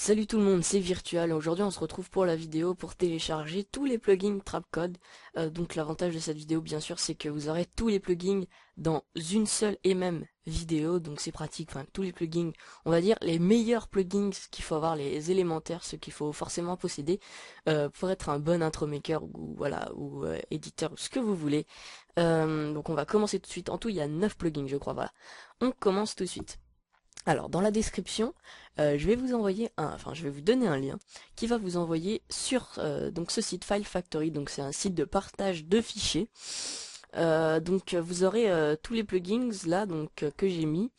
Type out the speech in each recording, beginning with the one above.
Salut tout le monde, c'est Virtual et aujourd'hui on se retrouve pour la vidéo pour télécharger tous les plugins Trapcode. Donc l'avantage de cette vidéo bien sûr c'est que vous aurez tous les plugins dans une seule et même vidéo, donc c'est pratique, enfin tous les plugins, on va dire les meilleurs plugins qu'il faut avoir, les élémentaires, ceux qu'il faut forcément posséder pour être un bon intro maker ou voilà ou éditeur, ce que vous voulez. Donc on va commencer tout de suite, en tout il y a 9 plugins je crois, voilà. On commence tout de suite. Alors, dans la description, je vais vous envoyer je vais vous donner un lien qui va vous envoyer sur donc ce site File Factory. Donc, c'est un site de partage de fichiers. Vous aurez tous les plugins là que j'ai mis.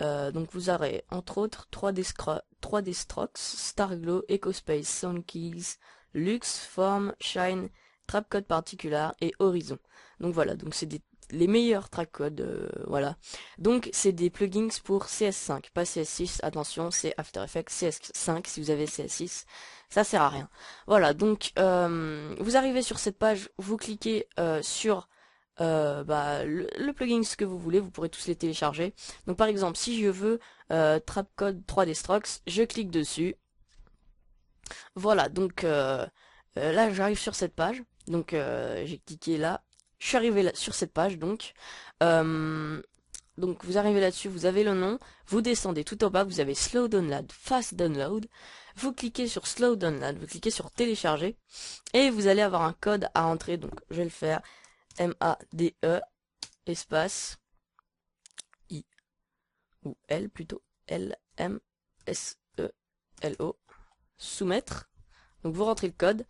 Donc, vous aurez entre autres 3D Strokes, Starglow, EcoSpace, SoundKeys, Lux, Form, Shine, Trapcode Particular et Horizon. Donc voilà, donc c'est les meilleurs track codes, voilà. Donc c'est des plugins pour CS5, pas CS6, attention, c'est After Effects CS5, si vous avez CS6, ça sert à rien. Voilà, donc vous arrivez sur cette page, vous cliquez sur le plugin que vous voulez, vous pourrez tous les télécharger. Donc par exemple, si je veux Trapcode 3D Strokes, je clique dessus. Voilà, donc là j'arrive sur cette page, donc j'ai cliqué là, je suis arrivé là, sur cette page Euh, donc vous arrivez là-dessus, vous avez le nom, vous descendez tout en bas, vous avez Slow Download, Fast Download, vous cliquez sur Slow Download, vous cliquez sur Télécharger, et vous allez avoir un code à entrer, donc je vais le faire, MADE, espace, I, ou L plutôt, LMSELO, soumettre, donc vous rentrez le code.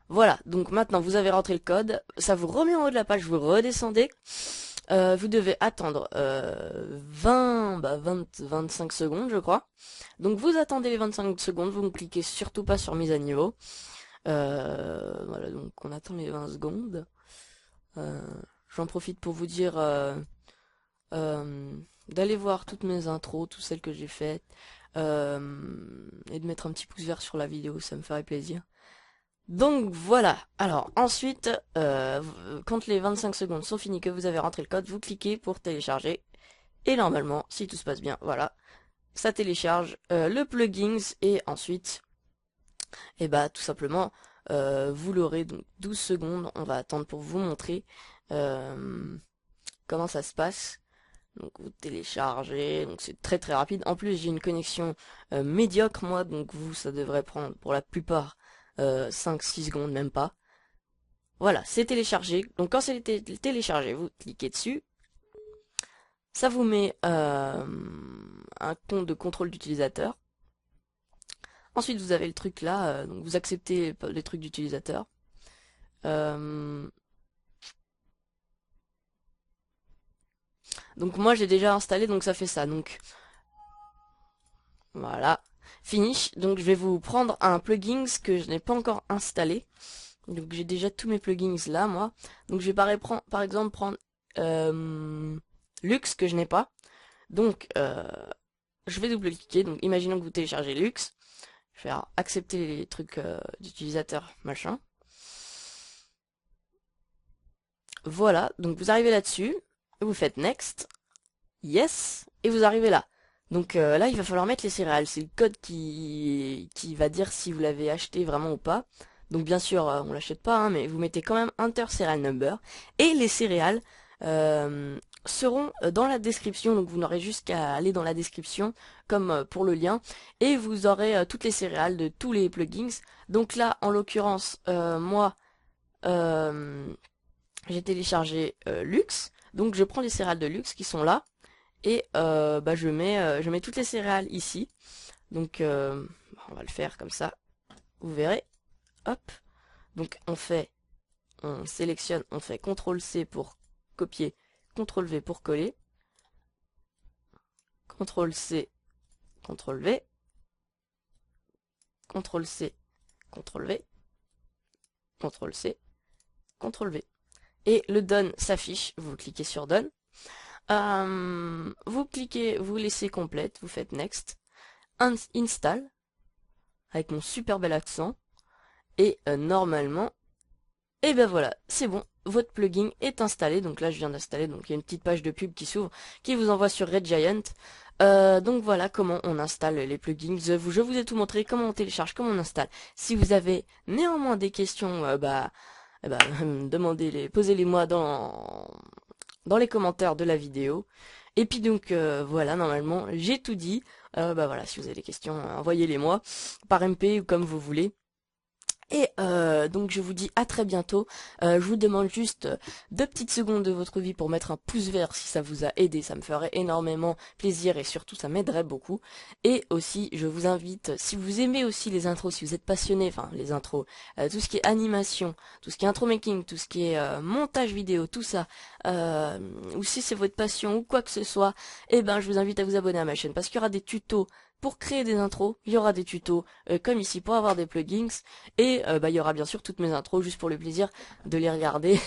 Voilà, donc maintenant vous avez rentré le code, ça vous remet en haut de la page, vous redescendez, vous devez attendre 25 secondes je crois. Donc vous attendez les 25 secondes, vous ne cliquez surtout pas sur mise à niveau. Voilà, donc on attend les 20 secondes. Euh, J'en profite pour vous dire d'aller voir toutes mes intros, toutes celles que j'ai faites, et de mettre un petit pouce vert sur la vidéo, ça me ferait plaisir. Donc voilà, alors ensuite, quand les 25 secondes sont finies, que vous avez rentré le code, vous cliquez pour télécharger. Et normalement, si tout se passe bien, voilà, ça télécharge le plugin et ensuite, et bah tout simplement, vous l'aurez donc 12 secondes, on va attendre pour vous montrer comment ça se passe. Donc vous téléchargez, donc c'est très très rapide. En plus j'ai une connexion médiocre moi, donc vous ça devrait prendre pour la plupart 5-6 secondes, même pas. Voilà, c'est téléchargé. Donc quand c'est téléchargé, vous cliquez dessus. Ça vous met un compte de contrôle d'utilisateur. Ensuite vous avez le truc là, donc vous acceptez les trucs d'utilisateur. Donc moi j'ai déjà installé, donc ça fait ça. Donc voilà, finish. Donc je vais vous prendre un plugin que je n'ai pas encore installé. Donc j'ai déjà tous mes plugins là, moi. Donc je vais par exemple prendre Lux que je n'ai pas. Donc je vais double-cliquer. Donc imaginons que vous téléchargez Lux. Je vais faire accepter les trucs d'utilisateur machin. Voilà, donc vous arrivez là-dessus, vous faites Next, Yes, et vous arrivez là. Donc là, il va falloir mettre les céréales. C'est le code qui va dire si vous l'avez acheté vraiment ou pas. Donc bien sûr, on l'achète pas, hein, mais vous mettez quand même Enter Serial Number. Et les céréales seront dans la description. Donc vous n'aurez juste qu'à aller dans la description, comme pour le lien. Et vous aurez toutes les céréales de tous les plugins. Donc là, en l'occurrence, moi, j'ai téléchargé Lux. Donc je prends les céréales de Lux qui sont là. Et je mets toutes les céréales ici. Donc on va le faire comme ça. Vous verrez. Hop. Donc on sélectionne, on fait CTRL-C pour copier, CTRL-V pour coller. CTRL-C, CTRL-V. CTRL-C, CTRL-V. CTRL-C, CTRL-V. Et le Done s'affiche. Vous cliquez sur Done. Vous cliquez, vous laissez complète, vous faites Next. Install. Avec mon super bel accent. Et normalement, et ben voilà, c'est bon, votre plugin est installé. Donc là je viens d'installer, donc il y a une petite page de pub qui s'ouvre, qui vous envoie sur Red Giant. Donc voilà comment on installe les plugins. Je vous ai tout montré, comment on télécharge, comment on installe. Si vous avez néanmoins des questions, demandez-les, posez-les moi dans les commentaires de la vidéo. Et puis donc voilà, normalement j'ai tout dit. Voilà, si vous avez des questions, envoyez-les moi par MP ou comme vous voulez. Et donc je vous dis à très bientôt. Je vous demande juste 2 petites secondes de votre vie pour mettre un pouce vert si ça vous a aidé. Ça me ferait énormément plaisir et surtout ça m'aiderait beaucoup. Et aussi je vous invite, si vous aimez aussi les intros, si vous êtes passionné, enfin les intros, tout ce qui est animation, tout ce qui est intro making, tout ce qui est montage vidéo, tout ça, ou si c'est votre passion ou quoi que ce soit, eh ben je vous invite à vous abonner à ma chaîne parce qu'il y aura des tutos pour créer des intros, il y aura des tutos comme ici pour avoir des plugins. Et il y aura bien sûr toutes mes intros juste pour le plaisir de les regarder.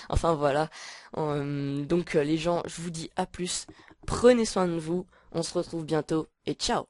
Enfin voilà. Donc les gens, je vous dis à plus. Prenez soin de vous. On se retrouve bientôt et ciao.